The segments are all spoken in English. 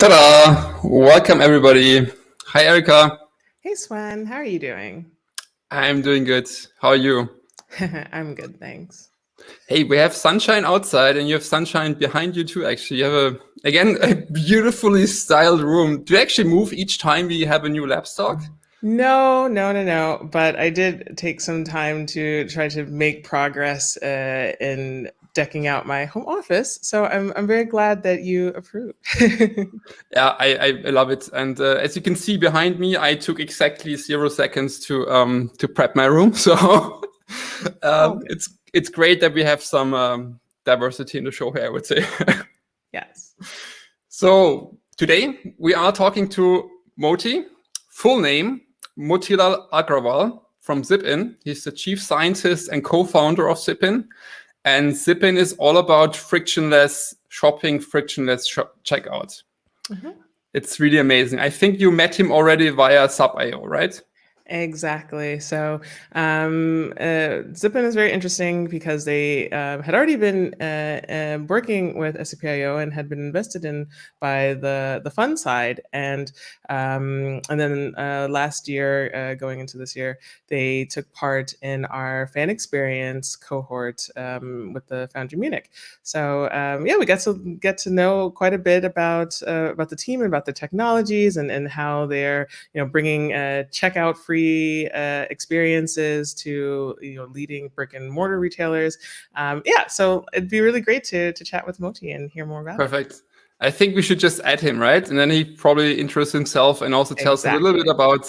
Ta-da! Welcome everybody. Hi Erika. Hey Sven, how are you doing? I'm doing good. How are you? I'm good, thanks. Hey, we have sunshine outside and you have sunshine behind you too, actually. You have a beautifully styled room. Do you actually move each time we have a new lab stock? No. But I did take some time to try to make progress in decking out my home office. So I'm very glad that you approve. Yeah, I love it. And as you can see behind me, I took exactly 0 seconds to prep my room. So Oh, good. it's great that we have some diversity in the show here, I would say. Yes. So today we are talking to Moti, full name Motilal Agrawal from Zippin. He's the chief scientist and co-founder of Zippin. And Zippin is all about frictionless shopping, frictionless checkout. Mm-hmm. It's really amazing. I think you met him already via Sub.io, right? Exactly. So Zippin is very interesting because they had already been working with SCPIO and had been invested in by the fund side, and then last year, going into this year, they took part in our fan experience cohort with the Foundry Munich. So yeah, we got to get to know quite a bit about the team and about the technologies and how they're bringing checkout free experiences to leading brick and mortar retailers. Yeah, so it'd be really great to chat with Moti and hear more about it. Perfect. I think we should just add him, right? And then he probably introduces himself and also tells us a little bit about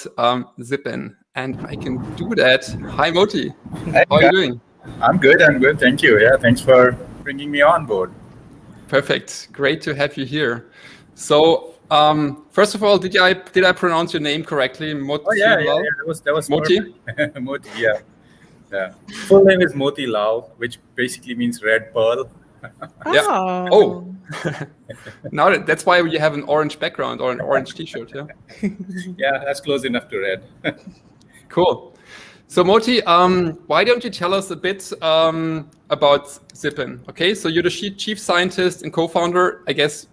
Zippin. And I can do that. Hi, Moti. Hey, how are you doing? I'm good. Thank you. Yeah, thanks for bringing me on board. Perfect. Great to have you here. So, first of all, did I pronounce your name correctly? Oh yeah. That was Moti. Moti, yeah. Full name is Motilal, which basically means red pearl. Yeah. Oh. Now that's why you have an orange background or an orange T-shirt. Yeah. Yeah, that's close enough to red. Cool. So Moti, why don't you tell us a bit about Zippin? Okay, so you're the chief scientist and co-founder. I guess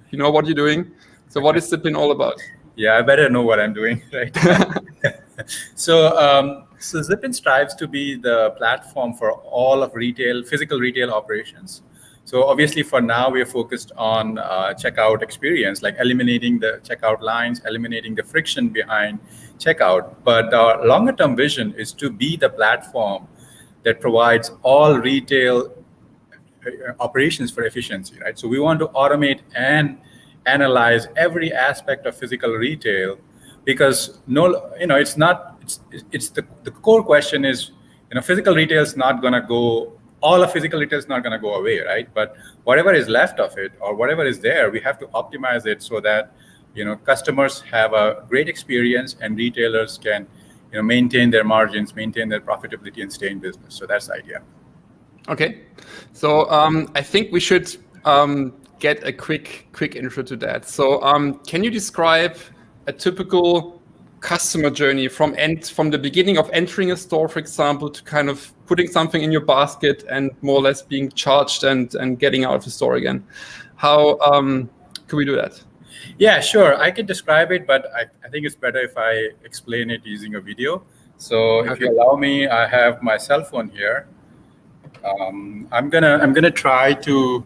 you know what you're doing. So what is Zippin all about? Yeah, I better know what I'm doing, right? So Zippin strives to be the platform for all of physical retail operations. So obviously for now, we are focused on checkout experience, like eliminating the checkout lines, eliminating the friction behind checkout. But our longer term vision is to be the platform that provides all retail operations for efficiency, right? So we want to automate and analyze every aspect of physical retail, because it's the core question is, physical retail is not going to go, all of physical retail is not going to go away, right? But whatever is left of it or whatever is there, we have to optimize it so that customers have a great experience and retailers can maintain their margins, maintain their profitability, and stay in business. So that's the idea. Okay, so I think we should get a quick intro to that. So can you describe a typical customer journey from the beginning of entering a store, for example, to kind of putting something in your basket and more or less being charged and getting out of the store again? How can we do that? Yeah, sure. I can describe it, but I think it's better if I explain it using a video. So if you allow me, I have my cell phone here. I'm gonna try to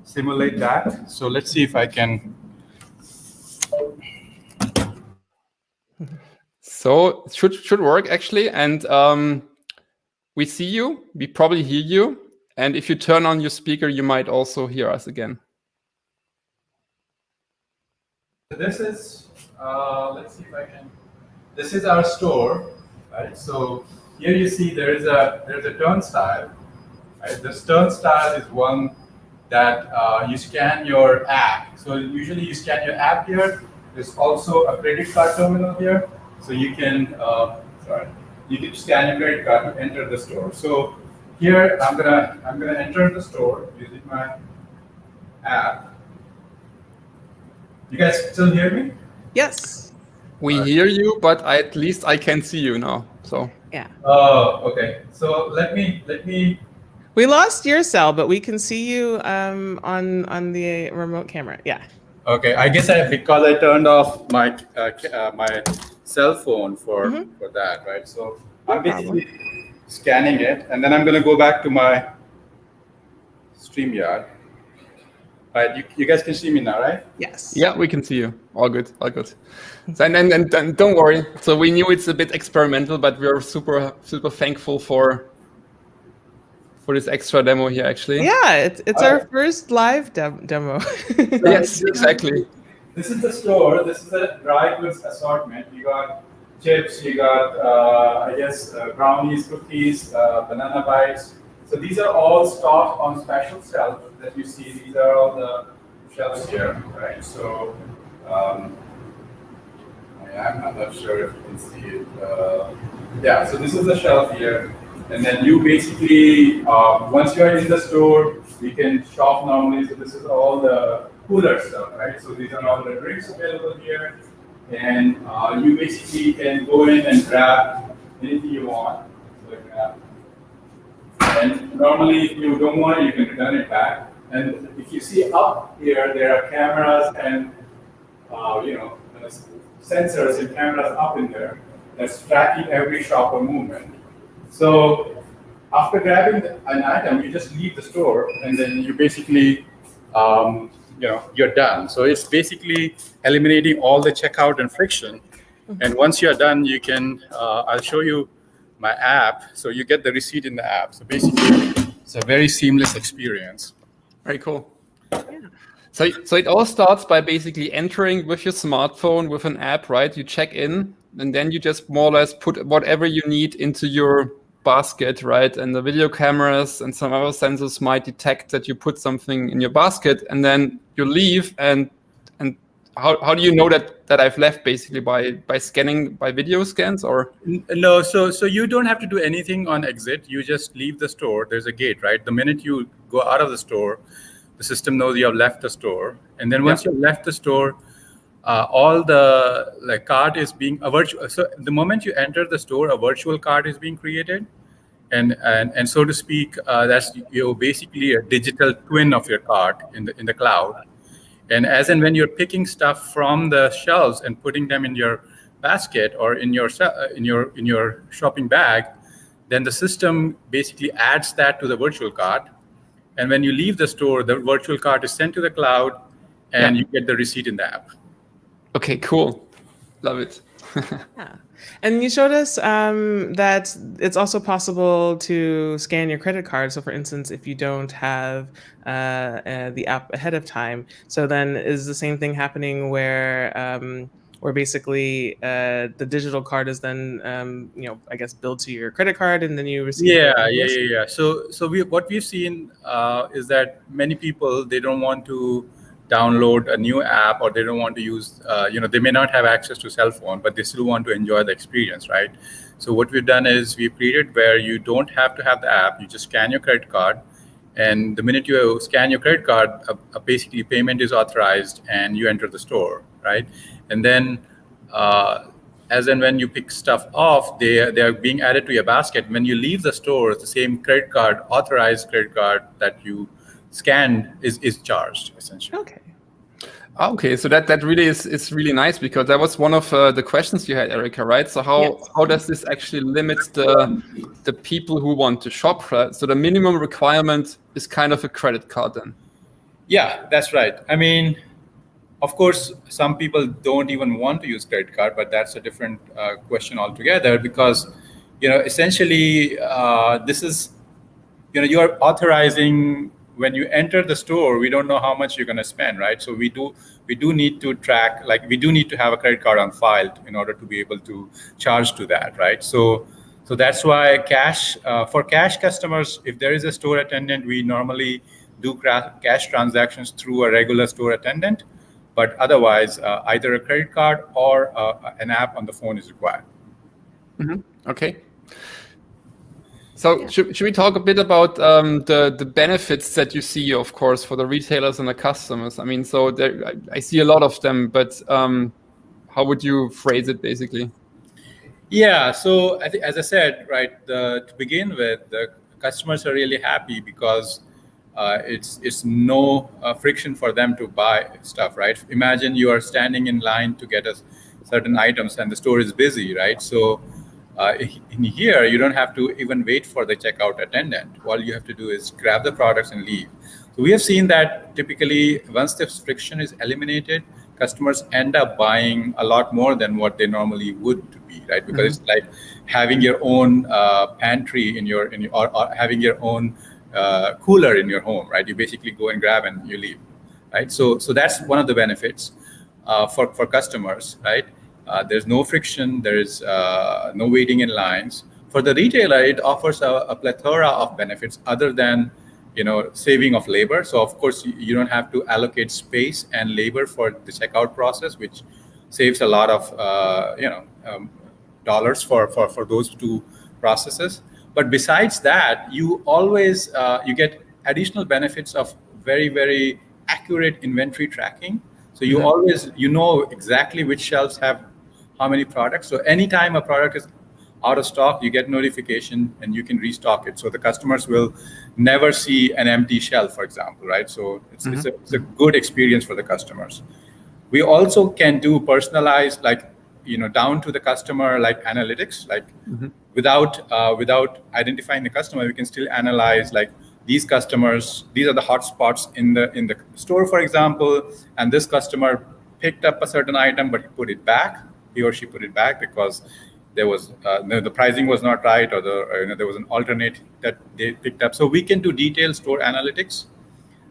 simulate that. So let's see if I can. So it should work actually, and we see you. We probably hear you, and if you turn on your speaker, you might also hear us again. This is let's see if I can. This is our store, right? So here you see there's a turnstile. Right? This turnstile is one that you scan your app. So usually you scan your app here. There's also a credit card terminal here, so you can scan your credit card to enter the store. So here I'm gonna enter the store using my app. You guys still hear me? Yes. We hear you, but at least I can see you now. So yeah. Oh, okay. So let me. We lost your cell, but we can see you on the remote camera. Yeah. Okay, I guess because I turned off my cell phone for that, right? So No I'm problem. basically scanning it, and then I'm going to go back to my StreamYard. Right, you guys can see me now, right? Yes. Yeah, we can see you. All good, all good. So, and don't worry. So we knew it's a bit experimental, but we're super thankful for this extra demo here, actually. Yeah, it's our first live demo. Yes, exactly. This is the store. This is a dry goods assortment. You got chips. You got, I guess, brownies, cookies, banana bites. So these are all stocked on special shelves that you see. These are all the shelves here, right? So I'm not sure if you can see it. Yeah, so this is the shelf here. And then you basically, once you are in the store, you can shop normally. So this is all the cooler stuff, right? So these are all the drinks available here. And you basically can go in and grab anything you want. So and normally, if you don't want it, you can return it back. And if you see up here, there are cameras and sensors and cameras up in there that's tracking every shopper movement. So after grabbing an item, you just leave the store, and then you basically, you're done. So it's basically eliminating all the checkout and friction. And once you're done, you can. I'll show you my app. So you get the receipt in the app. So basically, it's a very seamless experience. Very cool. So it all starts by basically entering with your smartphone with an app, right? You check in, and then you just more or less put whatever you need into your basket, right? And the video cameras and some other sensors might detect that you put something in your basket, and then you leave. And how do you know that I've left? Basically by scanning, by video scans, or no? So you don't have to do anything on exit. You just leave the store. There's a gate, right? The minute you go out of the store, the system knows you have left the store, and then once you've left the store, all the card is being a virtual. So the moment you enter the store, a virtual card is being created, and so to speak, that's basically a digital twin of your card in the cloud. And as and when you're picking stuff from the shelves and putting them in your basket or in your shopping bag, then the system basically adds that to the virtual card. And when you leave the store, the virtual card is sent to the cloud, and you get the receipt in the app. Okay, cool. Love it. Yeah. And you showed us that it's also possible to scan your credit card. So for instance, if you don't have the app ahead of time, so then is the same thing happening where basically the digital card is then, I guess, billed to your credit card, and then you receive. Yeah. So what we've seen is that many people, they don't want to download a new app, or they don't want to use, they may not have access to cell phone, but they still want to enjoy the experience, right? So what we've done is we've created where you don't have to have the app, you just scan your credit card, and the minute you scan your credit card, basically payment is authorized, and you enter the store, right? And then as and when you pick stuff off, they are being added to your basket. When you leave the store, the same credit card, authorized credit card that you scanned is charged, essentially. Okay, so that really is really nice, because that was one of the questions you had, Erica, right? So how does this actually limit the people who want to shop? Right? So the minimum requirement is kind of a credit card then. Yeah, that's right. I mean, of course, some people don't even want to use credit card, but that's a different question altogether, because essentially this is you're authorizing. When you enter the store, we don't know how much you're going to spend, right? So we do need to track, we do need to have a credit card on file in order to be able to charge to that, right? So that's why for cash customers, if there is a store attendant, we normally do cash transactions through a regular store attendant, but otherwise either a credit card or an app on the phone is required. Okay. So should we talk a bit about the benefits that you see, of course, for the retailers and the customers? I mean, so I see a lot of them, but how would you phrase it, basically? Yeah. So I think, as I said, right, to begin with, the customers are really happy because it's no friction for them to buy stuff, right? Imagine you are standing in line to get a certain items and the store is busy, right? So in here, you don't have to even wait for the checkout attendant. All you have to do is grab the products and leave. So we have seen that typically once the friction is eliminated, customers end up buying a lot more than what they normally would be, right? Because it's like having your own pantry in your or having your own cooler in your home, right? You basically go and grab and you leave, right? So that's one of the benefits for customers, right? There's no friction. There is no waiting in lines. For the retailer, it offers a plethora of benefits other than saving of labor. So of course you don't have to allocate space and labor for the checkout process, which saves a lot of dollars for those two processes. But besides that, you always you get additional benefits of very, very accurate inventory tracking. So you always know exactly which shelves have how many products. So anytime a product is out of stock, you get notification and you can restock it. So the customers will never see an empty shelf, for example, right? So it's a good experience for the customers. We also can do personalized, like down to the customer, like analytics, like without identifying the customer, we can still analyze like these customers. These are the hot spots in the store, for example, and this customer picked up a certain item, but he or she put it back because there was the pricing was not right, or there was an alternate that they picked up. So we can do detailed store analytics.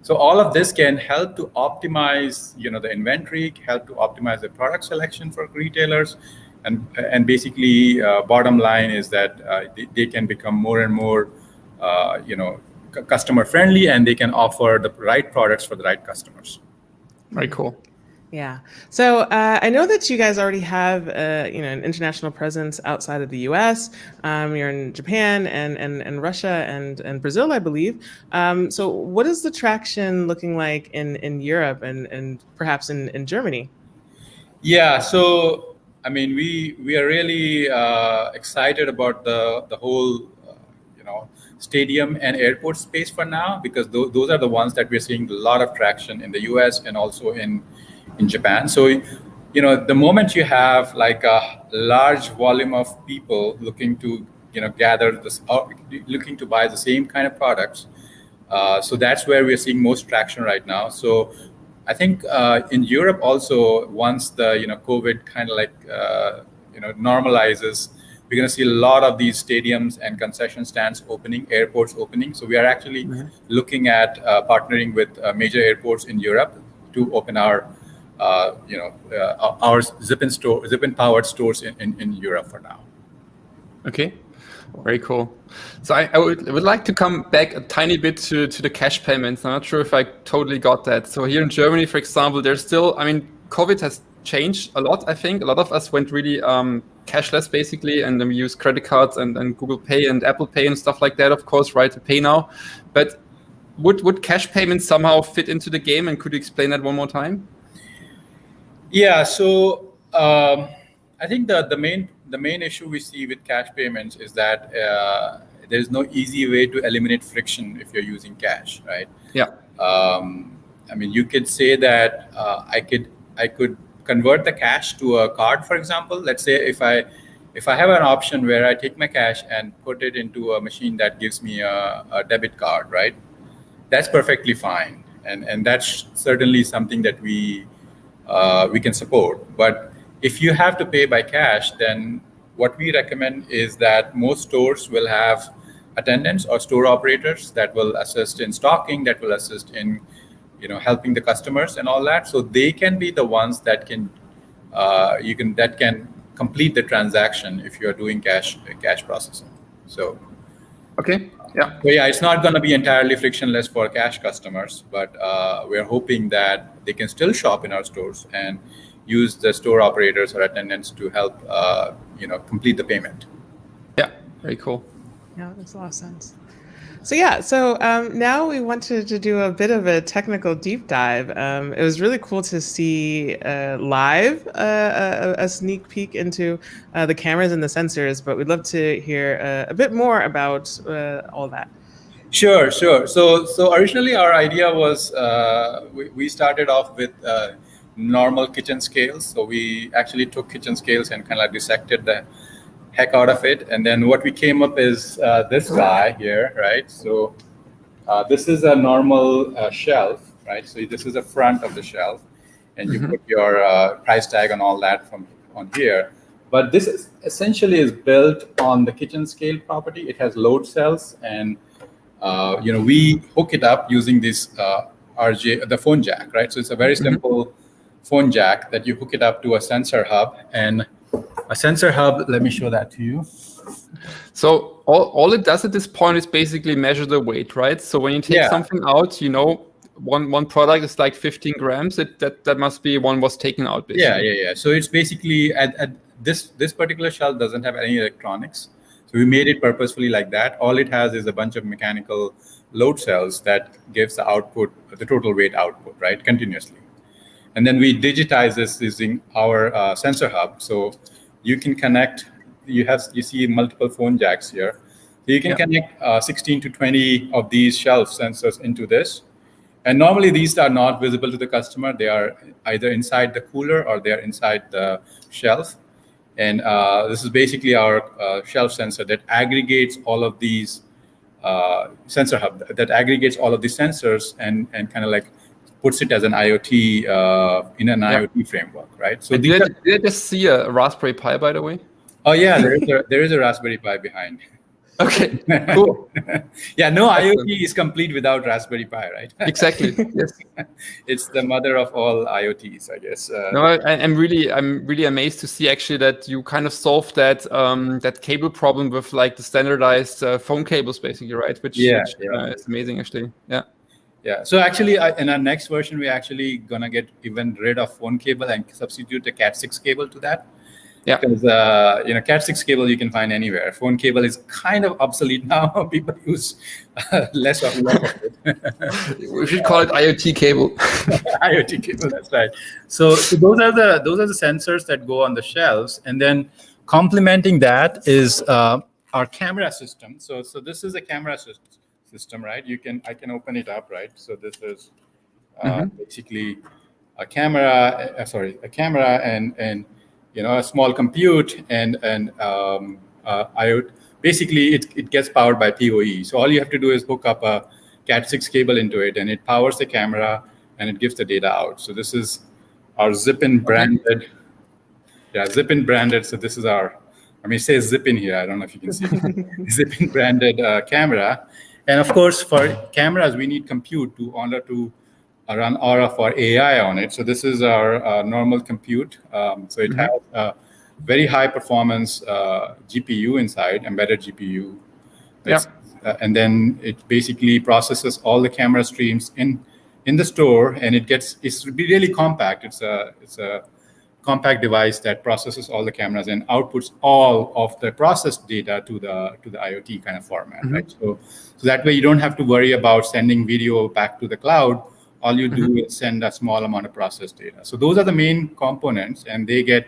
So all of this can help to optimize the inventory, help to optimize the product selection for retailers, and basically bottom line is that they can become more and more customer friendly, and they can offer the right products for the right customers. Very cool. Yeah. So I know that you guys already have an international presence outside of the U.S. You're in Japan and Russia and Brazil, I believe. So what is the traction looking like in Europe and perhaps in Germany? Yeah. So I mean, we are really excited about the whole stadium and airport space for now, because those are the ones that we're seeing a lot of traction in the U.S. and also in Japan. So, the moment you have like a large volume of people looking to, gather this, or looking to buy the same kind of products, so that's where we're seeing most traction right now. So, I think in Europe also, once the COVID kind of like normalizes, we're going to see a lot of these stadiums and concession stands opening, airports opening. So we are actually looking at partnering with major airports in Europe to open our Zippin powered stores in Europe for now. Okay, very cool. So I would like to come back a tiny bit to the cash payments. I'm not sure if I totally got that. So here in Germany, for example, there's still, COVID has changed a lot. I think a lot of us went really cashless basically, and then we use credit cards and Google Pay and Apple Pay and stuff like that, of course, right, to pay now. But would cash payments somehow fit into the game, and could you explain that one more time? Yeah, so I think the main issue we see with cash payments is that there's no easy way to eliminate friction if you're using cash, right? Yeah. You could say that I could convert the cash to a card, for example. Let's say if I have an option where I take my cash and put it into a machine that gives me a debit card, right? That's perfectly fine, and that's certainly something that we can support. But if you have to pay by cash, then what we recommend is that most stores will have attendants or store operators that will assist in stocking, that will assist in helping the customers and all that. So they can be the ones that can complete the transaction if you're doing cash processing. So okay. Yeah. So yeah, it's not going to be entirely frictionless for cash customers, but we're hoping that they can still shop in our stores and use the store operators or attendants to help complete the payment. Yeah, very cool. Yeah, that makes a lot of sense. So now we wanted to do a bit of a technical deep dive. It was really cool to see live a sneak peek into the cameras and the sensors, but we'd love to hear a bit more about all that. Sure, sure. So originally our idea was we started off with normal kitchen scales. So we actually took kitchen scales and kind of dissected the heck out of it. And then what we came up is this guy here, right? So this is a normal shelf, right? So this is the front of the shelf, and you put your price tag and all that from on here. But this is essentially is built on the kitchen scale property. It has load cells, and we hook it up using this the phone jack, right? So it's a very simple phone jack that you hook it up to a sensor hub, and a sensor hub. Let me show that to you. So all it does at this point is basically measure the weight, right? So when you take something out, one product is like 15 grams. That must be one was taken out, basically. Yeah. So it's basically at this particular shelf doesn't have any electronics. So we made it purposefully like that. All it has is a bunch of mechanical load cells that gives the output, the total weight output, right, continuously. And then we digitize this using our sensor hub. So you can connect. You see multiple phone jacks here. So you can connect 16 to 20 of these shelf sensors into this. And normally these are not visible to the customer. They are either inside the cooler or they are inside the shelf. And this is basically our shelf sensor that aggregates all of these sensor hub that aggregates all of these sensors and kind of like puts it as an IoT in an IoT framework, right? So did I just see a Raspberry Pi, by the way? Oh yeah, there is a Raspberry Pi behind. Okay, cool. Yeah, no IoT is complete without Raspberry Pi, right? Exactly. Yes. It's the mother of all IoTs, I guess. No, I'm really amazed to see actually that you kind of solved that cable problem with like the standardized phone cables, basically, right? Which is amazing, actually. Yeah. Yeah. So actually, in our next version, we're actually gonna get even rid of phone cable and substitute the Cat6 cable to that. Yeah. Because Cat6 cable you can find anywhere. Phone cable is kind of obsolete now. People use less of it. We should call it IoT cable. IoT cable. That's right. So those are the sensors that go on the shelves, and then complementing that is our camera system. So this is a camera system, right? I can open it up, right? So this is basically a camera. A camera and a small compute and IoT. Basically, it gets powered by PoE. So all you have to do is hook up a Cat6 cable into it, and it powers the camera and it gives the data out. So this is our Zippin branded. Yeah, Zippin branded. So this is it says Zippin here. I don't know if you can see Zippin branded camera. And of course, for cameras, we need compute to run all of our AI on it. So this is our normal compute. So it has a very high performance GPU inside, embedded GPU. And then it basically processes all the camera streams in the store, and it's really compact. It's a compact device that processes all the cameras and outputs all of the processed data to the IoT kind of format, right? So that way you don't have to worry about sending video back to the cloud. All you do is send a small amount of processed data. So those are the main components, and they get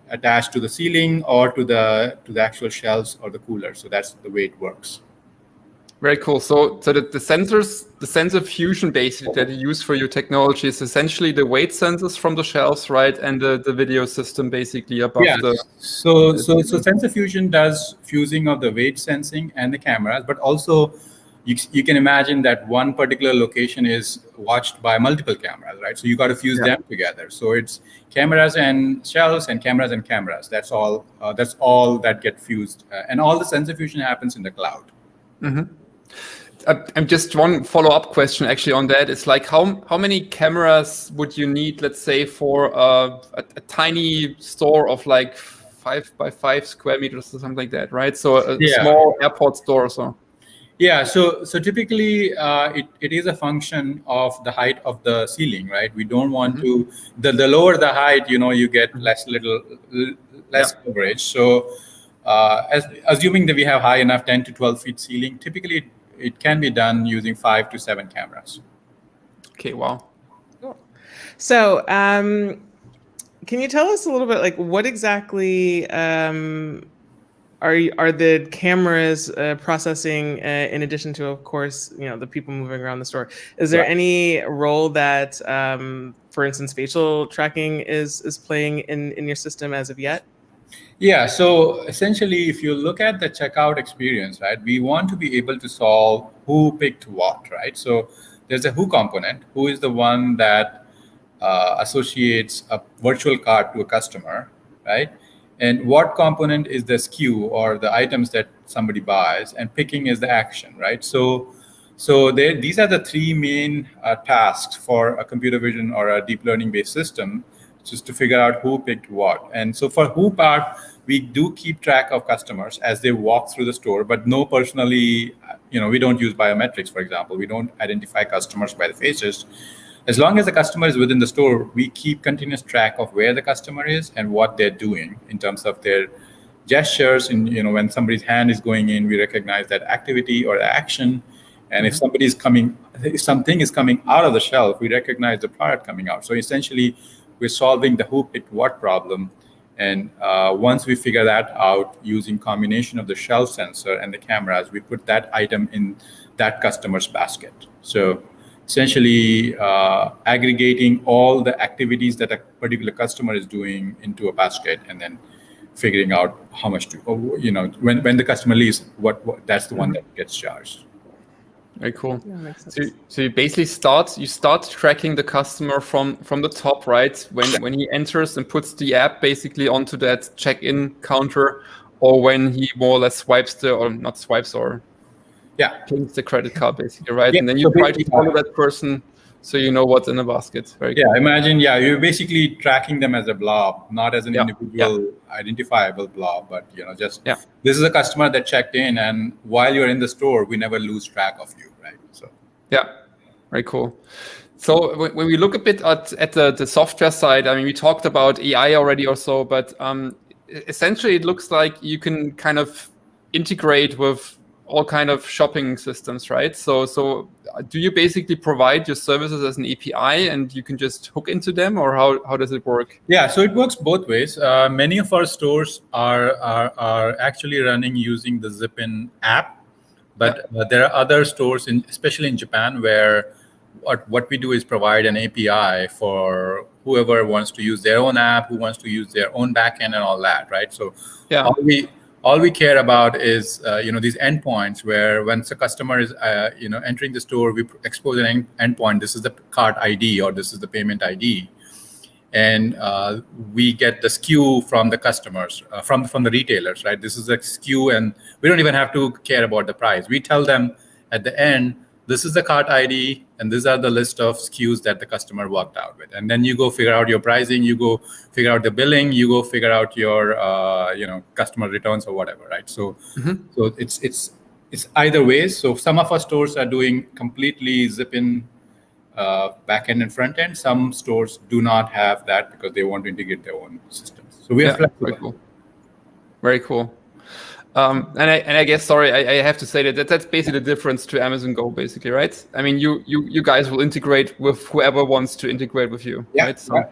attached to the ceiling or to the actual shelves or the cooler. So that's the way it works. Very cool. So the sensor fusion basically that you use for your technology is essentially the weight sensors from the shelves, right? And the video system basically above the. So sensor fusion does fusing of the weight sensing and the cameras, but also you can imagine that one particular location is watched by multiple cameras, right? So you got to fuse them together. So it's cameras and shelves and cameras and cameras. That's all that get fused, and all the sensor fusion happens in the cloud. I'm just one follow-up question actually on that. It's like how many cameras would you need, let's say, for a tiny store of like 5 by 5 square meters or something like that, right? So a small airport store or so. Yeah, so typically it is a function of the height of the ceiling, right? We don't want to the lower the height, you get less coverage. So assuming that we have high enough 10 to 12 feet ceiling, typically it can be done using 5 to 7 cameras. Okay, wow. Cool. So can you tell us a little bit like what exactly are the cameras processing in addition to, of course, the people moving around the store? Is there Right. any role that, for instance, facial tracking is playing in your system as of yet? Yeah, so essentially, if you look at the checkout experience, right, we want to be able to solve who picked what, right? So there's a who component, who is the one that associates a virtual card to a customer, right? And what component is the SKU or the items that somebody buys, and picking is the action, right? So these are the three main tasks for a computer vision or a deep learning based system, just to figure out who picked what. And so for who part, we do keep track of customers as they walk through the store, but no personally, we don't use biometrics, for example. We don't identify customers by the faces. As long as the customer is within the store, we keep continuous track of where the customer is and what they're doing in terms of their gestures. And when somebody's hand is going in, we recognize that activity or action. And if something is coming out of the shelf, we recognize the product coming out. So essentially, we're solving the who picked what problem. And once we figure that out using combination of the shelf sensor and the cameras, we put that item in that customer's basket. So essentially aggregating all the activities that a particular customer is doing into a basket, and then figuring out how much to, when the customer leaves, what that's the one that gets charged. Very cool. Yeah, makes sense. So you basically start tracking the customer from the top, right? When he enters and puts the app basically onto that check-in counter, or when he more or less swipes pins the credit card basically, right? Yeah, and then you so try to basically, follow that person so you know what's in the basket. Very Yeah, cool. imagine, you're basically tracking them as a blob, not as an individual identifiable blob, but this is a customer that checked in, and while you're in the store, we never lose track of you, right? So yeah, very cool. So when we look a bit at the software side, I mean, we talked about AI already or so, but essentially it looks like you can kind of integrate with all kind of shopping systems, right? So do you basically provide your services as an API and you can just hook into them, or how does it work? yeah, so it works both ways. Many of our stores are actually running using the Zippin app, but there are other stores, especially in Japan, where what we do is provide an API for whoever wants to use their own app, who wants to use their own backend and all that, right? So all we care about is these endpoints, where once a customer is entering the store, we expose an endpoint. This is the cart ID, or this is the payment ID, and we get the SKU from the customers, from the retailers, right? This is the SKU, and we don't even have to care about the price. We tell them at the end, this is the cart ID, and these are the list of SKUs that the customer walked out with. And then you go figure out your pricing, you go figure out the billing, you go figure out your customer returns or whatever, right? So so it's either way. So some of our stores are doing completely Zippin back end and front end. Some stores do not have that because they want to integrate their own systems. So we are flexible. Very cool. And I guess, sorry, I have to say that's basically the difference to Amazon Go, basically, right? I mean, you guys will integrate with whoever wants to integrate with you, right? So,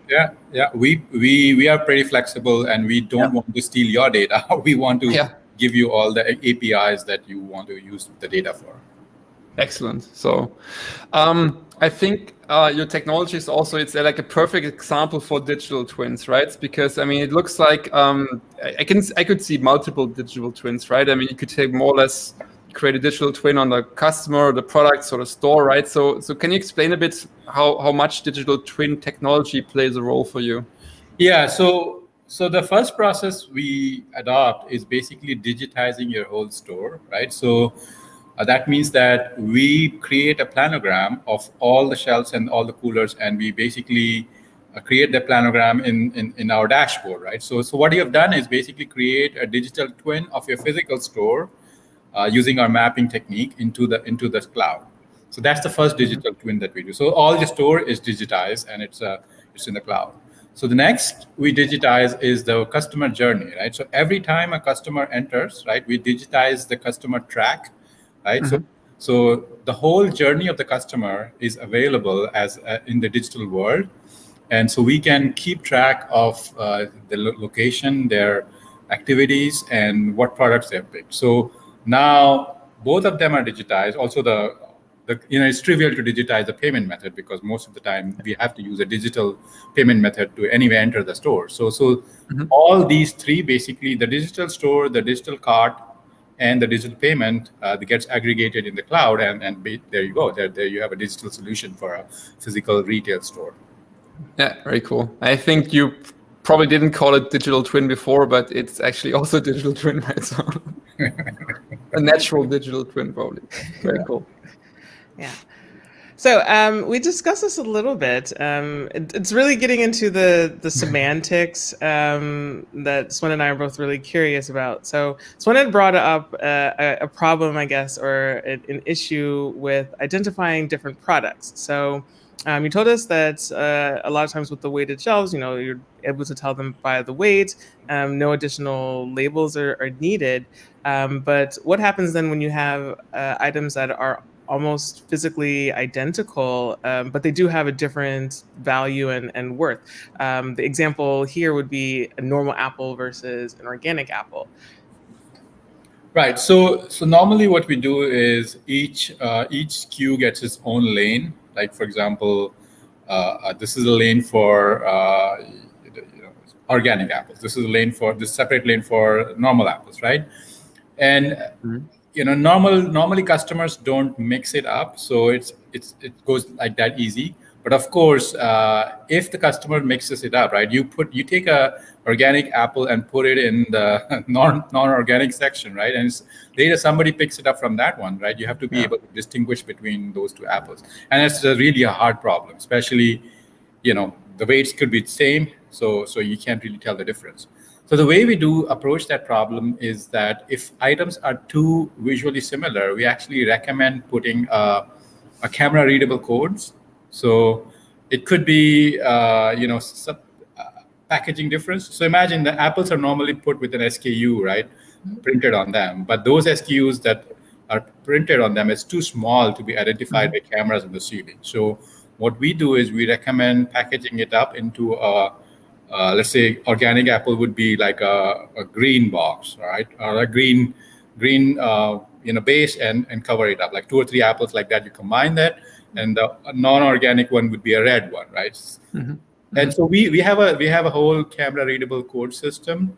We are pretty flexible, and we don't want to steal your data. We want to give you all the APIs that you want to use the data for. Excellent. So I think your technology is also, it's like a perfect example for digital twins, right? Because I mean, it looks like I could see multiple digital twins, right? I mean, you could take more or less create a digital twin on the customer, the products, or the store, right? So can you explain a bit how much digital twin technology plays a role for you? Yeah. So the first process we adopt is basically digitizing your whole store, right? So that means that we create a planogram of all the shelves and all the coolers, and we basically create the planogram in our dashboard, right? So what you have done is basically create a digital twin of your physical store using our mapping technique into the cloud. So that's the first digital twin that we do. So all the store is digitized, and it's in the cloud. So the next we digitize is the customer journey, right? So every time a customer enters, right, we digitize the customer track. Right. So the whole journey of the customer is available as in the digital world, and so we can keep track of the location, their activities and what products they've picked. So now both of them are digitized. Also, it's trivial to digitize the payment method because most of the time we have to use a digital payment method to anyway enter the store. So all these three, basically the digital store, the digital cart, and the digital payment that gets aggregated in the cloud, and there you go. There you have a digital solution for a physical retail store. Yeah, very cool. I think you probably didn't call it digital twin before, but it's actually also digital twin, right? So a natural digital twin, probably. Very cool. Yeah. So we discussed this a little bit. It's really getting into the semantics that Swen and I are both really curious about. So Swen had brought up a problem, I guess, or an issue with identifying different products. So you told us that a lot of times with the weighted shelves, you're able to tell them by the weight. No additional labels are needed. But what happens then when you have items that are almost physically identical, but they do have a different value and worth? The example here would be a normal apple versus an organic apple. Right. So normally what we do is each SKU gets its own lane. Like for example, this is a lane for organic apples. This is a lane for this separate lane for normal apples, right? And normally customers don't mix it up, so it goes like that easy. But of course, if the customer mixes it up, right, you take a organic apple and put it in the non-organic section, right, and later somebody picks it up from that one, right? You have to be able to distinguish between those two apples, and it's really a hard problem, especially the weights could be the same, so you can't really tell the difference. So the way we do approach that problem is that if items are too visually similar, we actually recommend putting a camera readable codes. So it could be some packaging difference. So imagine the apples are normally put with an SKU, right, printed on them, but those SKUs that are printed on them is too small to be identified by cameras on the ceiling. So what we do is we recommend packaging it up into a let's say organic apple would be like a green box, right, or a green base and cover it up, like 2 or 3 apples like that. You combine that, and the non-organic one would be a red one, right? Mm-hmm. And so we have a whole camera readable code system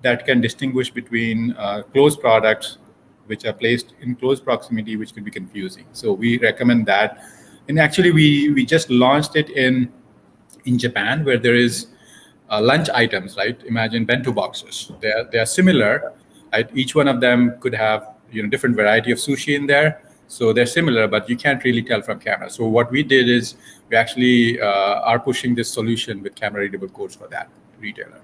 that can distinguish between close products which are placed in close proximity, which could be confusing. So we recommend that, and actually we just launched it in Japan, where there is lunch items, right? Imagine bento boxes. They are similar, right? Each one of them could have different variety of sushi in there, so they're similar, but you can't really tell from camera. So what we did is we actually are pushing this solution with camera readable codes for that retailer.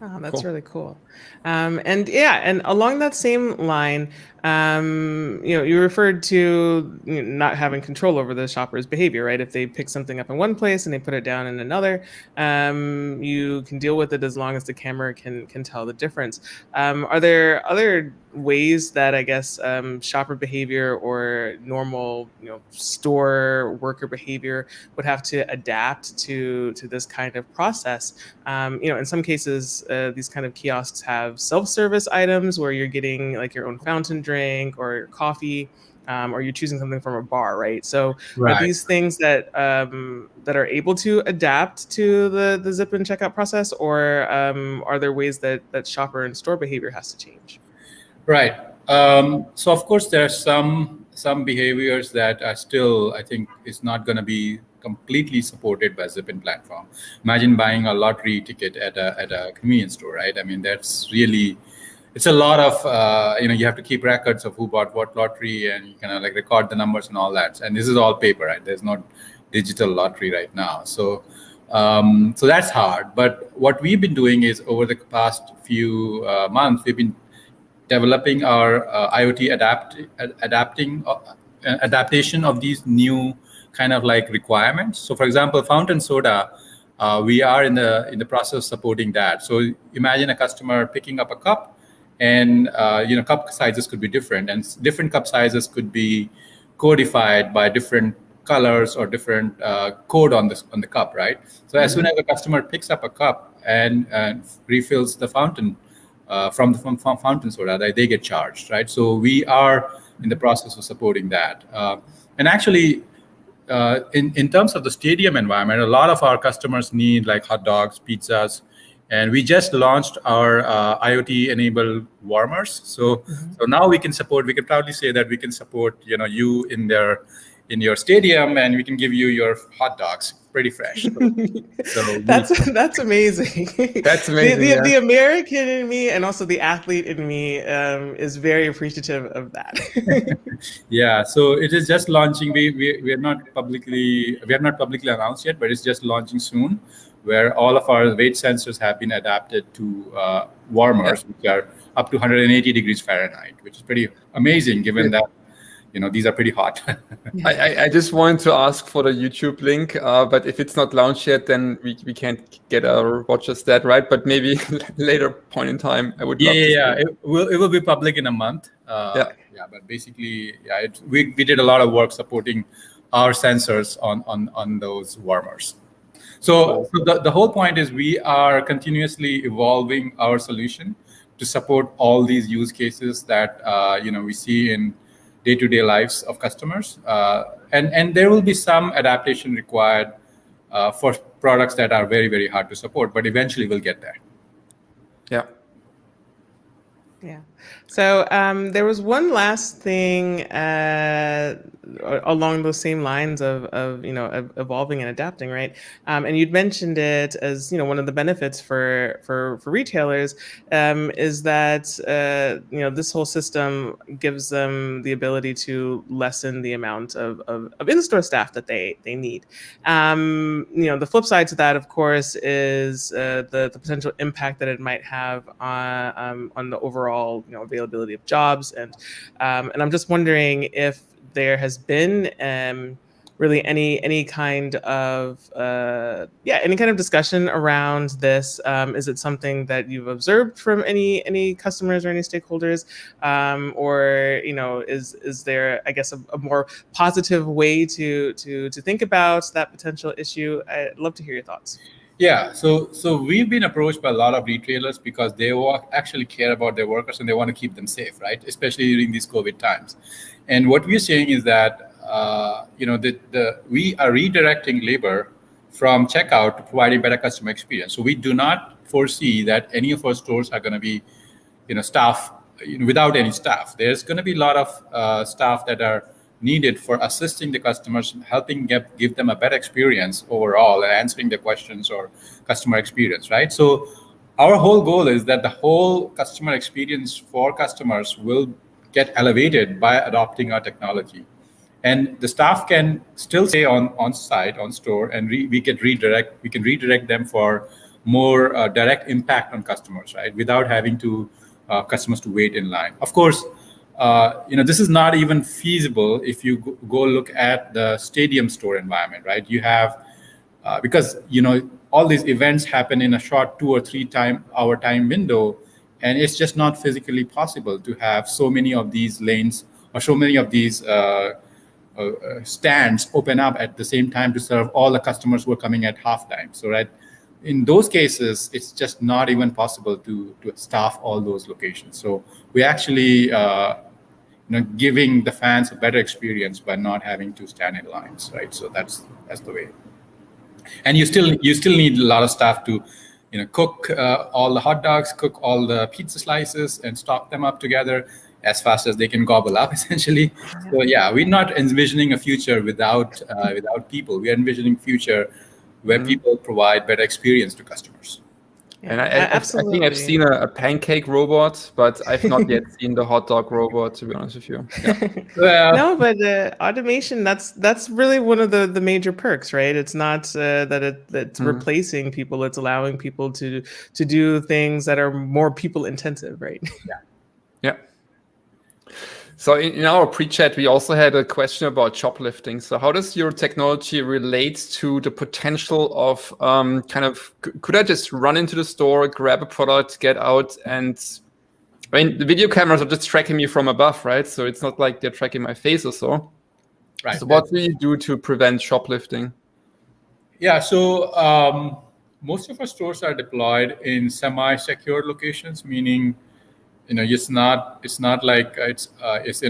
Oh, that's really cool. And along that same line, you referred to not having control over the shopper's behavior, right? If they pick something up in one place and they put it down in another, you can deal with it as long as the camera can tell the difference. Are there other ways that I guess shopper behavior or normal store worker behavior would have to adapt to this kind of process? In some cases, these kind of kiosks have self-service items where you're getting like your own fountain drink or your coffee, or you're choosing something from a bar, right? So are these things that are able to adapt to the Zippin checkout process, or are there ways that shopper and store behavior has to change? Right. So of course there are some behaviors that are still, I think, is not going to be completely supported by Zippin platform. Imagine buying a lottery ticket at a convenience store, right? I mean, it's a lot of you have to keep records of who bought what lottery, and you kind of like record the numbers and all that. And this is all paper, right? There's no digital lottery right now. So that's hard. But what we've been doing is over the past few months, we've been developing our IoT adaptation of these new kind of like requirements. So for example, fountain soda, we are in the process of supporting that. So imagine a customer picking up a cup, and cup sizes could be different, and different cup sizes could be codified by different colors or different code on the cup, right? So as soon as the customer picks up a cup and refills the fountain from fountain soda, that they get charged, right? So we are in the process of supporting that. And actually, in terms of the stadium environment, a lot of our customers need like hot dogs, pizzas, and we just launched our IoT-enabled warmers. So now we can support. We can proudly say that we can support you in your stadium, and we can give you your hot dogs pretty fresh. So that's amazing. That's amazing. The American in me and also the athlete in me is very appreciative of that. Yeah, so it is just launching. We have not publicly announced yet, but it's just launching soon, where all of our weight sensors have been adapted to warmers, which are up to 180 degrees Fahrenheit, which is pretty amazing given that these are pretty hot. I just wanted to ask for the YouTube link, but if it's not launched yet, then we can't get our watches that, right? But maybe later point in time, I would love to see it. It will be public in a month. But basically, we did a lot of work supporting our sensors on those warmers. So the whole point is we are continuously evolving our solution to support all these use cases that we see in day-to-day lives of customers, and there will be some adaptation required for products that are very, very hard to support, but eventually we'll get there. Yeah. So there was one last thing along those same lines of evolving and adapting, right? And you'd mentioned it as one of the benefits for retailers is that this whole system gives them the ability to lessen the amount of in-store staff that they need. The flip side to that, of course, is the potential impact that it might have on the overall availability of jobs, and I'm just wondering if there has been really any kind of discussion around this. Is it something that you've observed from any customers or any stakeholders, or is there, I guess, a more positive way to think about that potential issue? I'd love to hear your thoughts. Yeah, so we've been approached by a lot of retailers because they actually care about their workers and they want to keep them safe, right? Especially during these COVID times. And what we're saying is that we are redirecting labor from checkout to providing better customer experience. So we do not foresee that any of our stores are going to be, staff without any staff. There's going to be a lot of staff that are needed for assisting the customers, helping give them a better experience overall, and answering their questions or customer experience, right? So our whole goal is that the whole customer experience for customers will get elevated by adopting our technology. And the staff can still stay on site, on store, and we can redirect them for more direct impact on customers, right? Without having customers to wait in line. Of course, this is not even feasible if you go look at the stadium store environment, right? You have, because, all these events happen in a short 2 or 3 hour time window, and it's just not physically possible to have so many of these lanes or so many of these stands open up at the same time to serve all the customers who are coming at halftime. So, right, in those cases, it's just not even possible to staff all those locations. So we actually giving the fans a better experience by not having to stand in lines, right? So that's the way. And you still need a lot of staff to cook all the hot dogs, cook all the pizza slices, and stock them up together as fast as they can gobble up, essentially. So yeah, we're not envisioning a future without people. We are envisioning future where people provide better experience to customers. And I think I've seen a pancake robot, but I've not yet seen the hot dog robot, to be honest with you. Yeah. No, but automation, that's really one of the major perks, right? It's not that's replacing people. It's allowing people to do things that are more people intensive, right? Yeah. So in our pre-chat, we also had a question about shoplifting. So how does your technology relate to the potential of could I just run into the store, grab a product, get out, and the video cameras are just tracking me from above, right? So it's not like they're tracking my face or so. Right. So what do you do to prevent shoplifting? Yeah, so most of our stores are deployed in semi-secure locations, meaning it's not like it's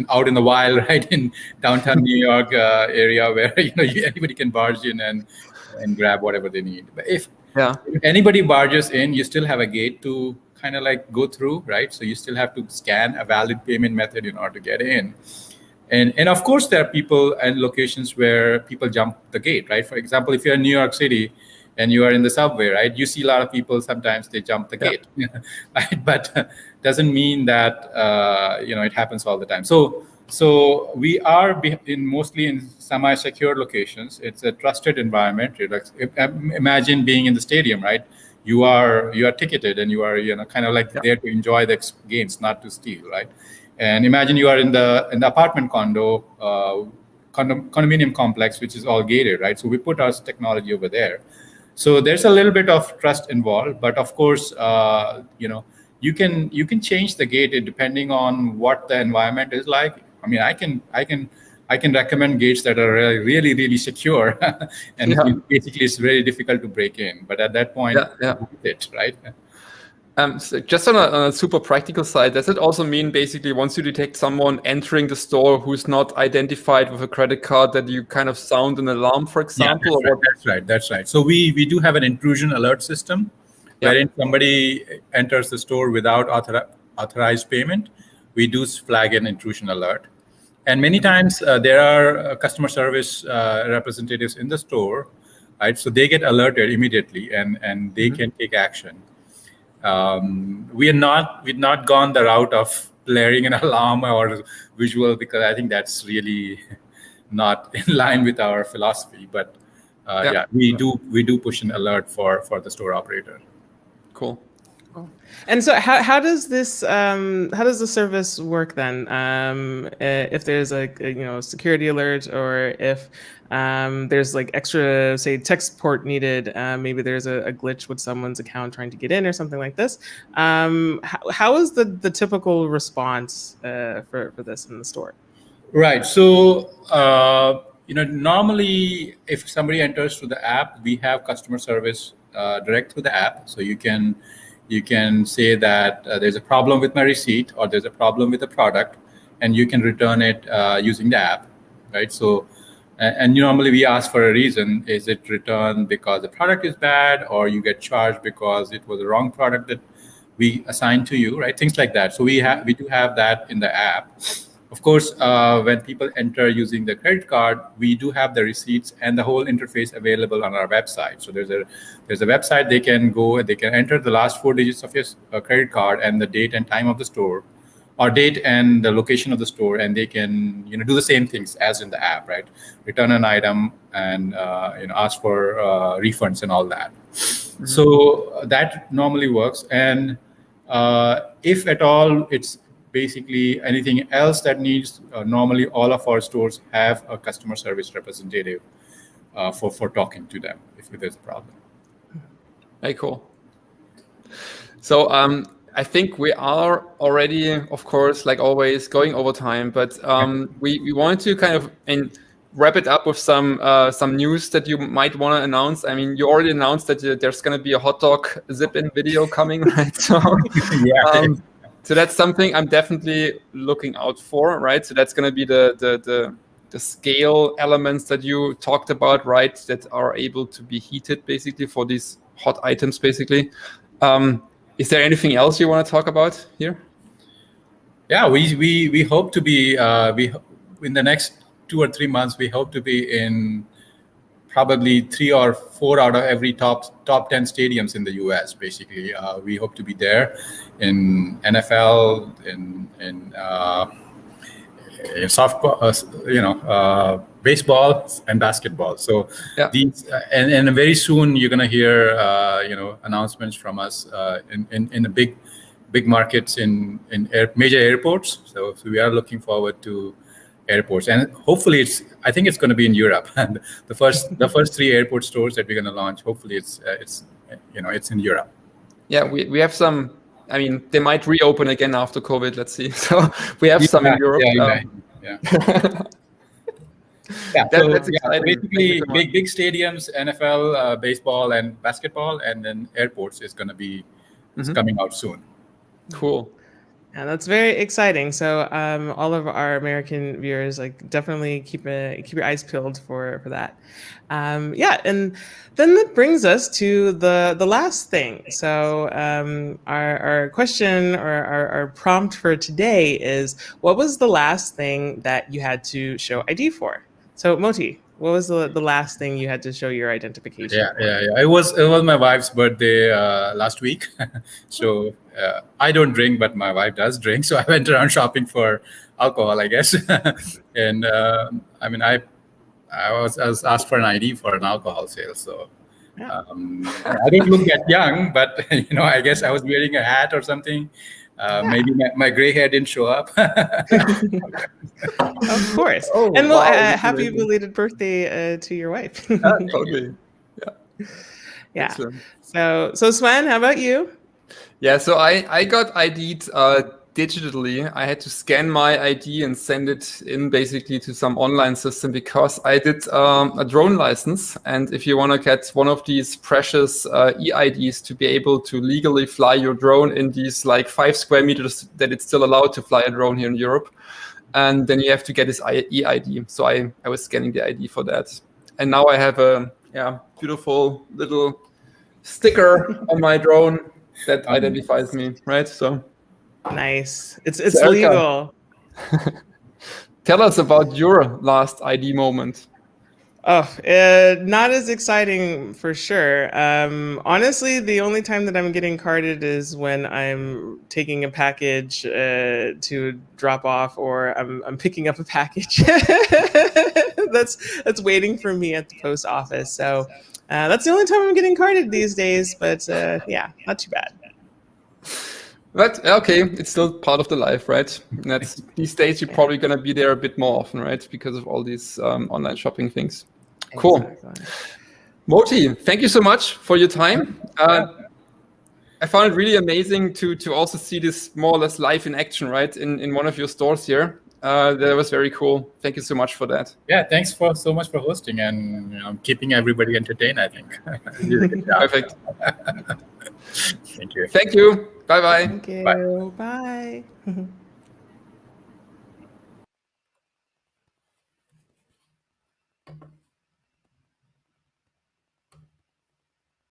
out in the wild, right, in downtown New York area where anybody can barge in and grab whatever they need. But if Yeah. anybody barges in, you still have a gate to kind of like go through, right? So you still have to scan a valid payment method in order to get in. And of course, there are people and locations where people jump the gate, right? For example, if you're in New York City and you are in the subway, right, you see a lot of people, sometimes they jump the gate, right? But doesn't mean that it happens all the time. So we are mostly in semi-secure locations. It's a trusted environment. Imagine being in the stadium, right? You are ticketed and you are kind of like there to enjoy the games, not to steal, right? And imagine you are in the apartment condominium complex, which is all gated, right? So we put our technology over there. So there's a little bit of trust involved, but of course, you can change the gate depending on what the environment is like. I mean, I can recommend gates that are really, really secure, and basically it's very difficult to break in. But at that point, it right. So just on a super practical side, does it also mean basically once you detect someone entering the store who's not identified with a credit card, that you kind of sound an alarm, for example? That's right. So we do have an intrusion alert system, wherein somebody enters the store without authorized payment. We do flag an intrusion alert. And many times there are customer service representatives in the store, right? So they get alerted immediately and they can take action. We've not gone the route of blaring an alarm or visual, because I think that's really not in line with our philosophy. But we do push an alert for the store operator. Cool. And so how does this how does the service work then? If there's a security alert, or if there's like extra, say, tech support needed, maybe there's a glitch with someone's account trying to get in or something like this. How is the typical response for this in the store? Right. So normally if somebody enters through the app, we have customer service direct through the app. So you can say that there's a problem with my receipt, or there's a problem with the product, and you can return it using the app, right? So, and normally we ask for a reason. Is it returned because the product is bad, or you get charged because it was the wrong product that we assigned to you, right? Things like that. So we do have that in the app. Of course, when people enter using the credit card, we do have the receipts and the whole interface available on our website. So there's a website they can go, they can enter the last 4 digits of your credit card and the date and time of the store, or date and the location of the store, and they can do the same things as in the app, right? Return an item and ask for refunds and all that. Mm-hmm. So that normally works, and if at all it's basically anything else that needs, normally all of our stores have a customer service representative for talking to them if there's a problem. Very cool. So I think we are already, of course, like always, going over time, but we wanted to kind of wrap it up with some news that you might want to announce. I mean, you already announced that there's going to be a hot dog Zippin video coming, right? So so that's something I'm definitely looking out for, right? So that's going to be the scale elements that you talked about, right? That are able to be heated basically for these hot items, basically. Is there anything else you want to talk about here? Yeah, we hope to be in the next 2 or 3 months. We hope to be in probably 3 or 4 out of every top 10 stadiums in the U.S. Basically, we hope to be there in NFL, in softball, baseball and basketball. So these and very soon you're gonna hear announcements from us in the big markets in major airports. So we are looking forward to airports, and hopefully I think it's going to be in Europe. And the first 3 airport stores that we're going to launch, hopefully it's in Europe. Yeah, we have some. I mean, they might reopen again after COVID. Let's see. So we have some in Europe. Yeah, That's so exciting. Thank you basically so much. big stadiums, NFL, baseball, and basketball, and then airports is going to be is coming out soon. Cool. Yeah, that's very exciting. So, all of our American viewers, like, definitely keep your eyes peeled for that. Yeah, and then that brings us to the last thing. So, our question or our prompt for today is, what was the last thing that you had to show ID for? So, Moti, what was the last thing you had to show your identification for? Yeah. It was my wife's birthday last week, so I don't drink, but my wife does drink. So I went around shopping for alcohol, I guess, and I mean I was asked for an ID for an alcohol sale. So Yeah. I don't look that young, but I guess I was wearing a hat or something. Maybe my gray hair didn't show up. Of course. Oh, And well, wow, that's happy amazing. belated birthday to your wife. Totally. Yeah. Yeah. Excellent. So Sven, how about you? Yeah, so I got ID'd digitally. I had to scan my ID and send it in basically to some online system because I did a drone license. And if you want to get one of these precious e-IDs to be able to legally fly your drone in these like 5 square meters that it's still allowed to fly a drone here in Europe, and then you have to get this e-ID. So I was scanning the ID for that. And now I have a beautiful little sticker on my drone that identifies me, right? So Nice. It's Erica, legal. tell us about your last ID moment. Oh, not as exciting for sure. Honestly, the only time that I'm getting carded is when I'm taking a package to drop off, or I'm picking up a package that's waiting for me at the post office. So that's the only time I'm getting carded these days. But yeah, not too bad. But okay, it's still part of the life, right? That's these days you're probably gonna be there a bit more often, right? Because of all these online shopping things. Cool. Exactly. Moti, thank you so much for your time. I found it really amazing to also see this more or less live in action, right? In one of your stores here. That was very cool. Thank you so much for that. Yeah, thanks so much for hosting and keeping everybody entertained, I think. You did a good job. Perfect. Thank you. Thank you. Bye-bye. Thank you. Bye.